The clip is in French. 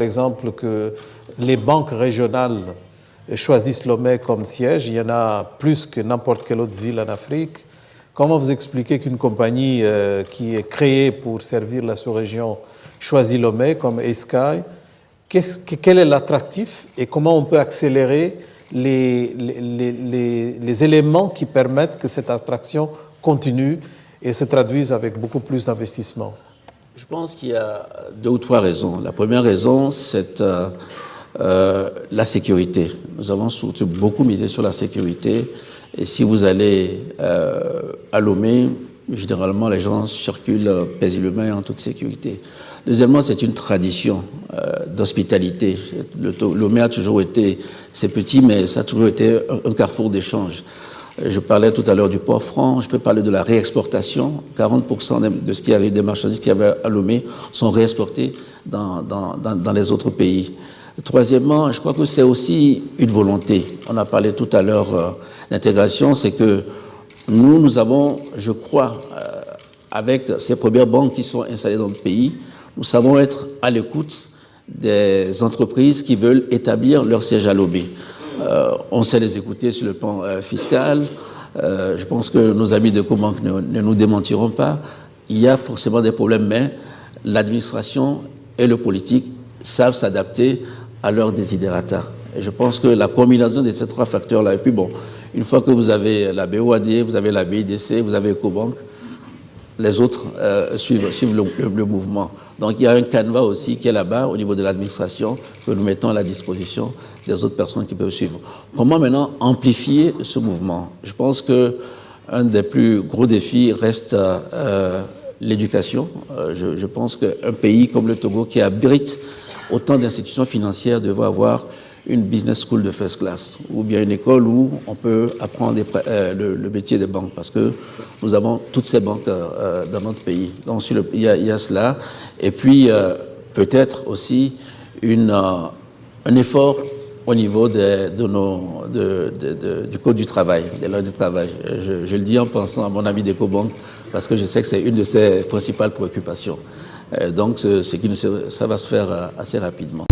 Par exemple, que les banques régionales choisissent Lomé comme siège. Il y en a plus que n'importe quelle autre ville en Afrique. Comment vous expliquez qu'une compagnie qui est créée pour servir la sous-région choisit Lomé comme Sky? Quel est l'attractif et comment on peut accélérer les éléments qui permettent que cette attraction continue et se traduise avec beaucoup plus d'investissement? Je pense qu'il y a 2 ou 3 raisons. La première raison, c'est la sécurité. Nous avons surtout beaucoup misé sur la sécurité. Et si vous allez à Lomé, généralement, les gens circulent paisiblement en toute sécurité. Deuxièmement, c'est une tradition d'hospitalité. Lomé a toujours été, c'est petit, mais ça a toujours été un carrefour d'échange. Je parlais tout à l'heure du port franc, je peux parler de la réexportation. 40% de ce qui arrive, des marchandises qui avaient à Lomé, sont réexportées dans les autres pays. Troisièmement, je crois que c'est aussi une volonté. On a parlé tout à l'heure d'intégration, c'est que nous avons, je crois, avec ces premières banques qui sont installées dans le pays, nous savons être à l'écoute des entreprises qui veulent établir leur siège à Lomé. On sait les écouter sur le plan fiscal. Je pense que nos amis de Cobank ne nous démentiront pas. Il y a forcément des problèmes, mais l'administration et le politique savent s'adapter à leurs desiderata. Et je pense que la combinaison de ces 3 facteurs-là, et puis bon, une fois que vous avez la BOAD, vous avez la BIDC, vous avez Cobank, les autres suivent le mouvement. Donc il y a un canevas aussi qui est là-bas au niveau de l'administration que nous mettons à la disposition des autres personnes qui peuvent suivre. Comment maintenant amplifier ce mouvement? Je pense qu'un des plus gros défis reste l'éducation. Je pense qu'un pays comme le Togo qui abrite autant d'institutions financières devrait avoir une business school de first class ou bien une école où on peut apprendre le métier des banques parce que nous avons toutes ces banques dans notre pays. Donc il y a cela. Et puis peut-être aussi un effort au niveau du Code du travail, des lois du travail. Je le dis en pensant à mon ami d'Ecobank parce que je sais que c'est une de ses principales préoccupations. Donc ça va se faire assez rapidement.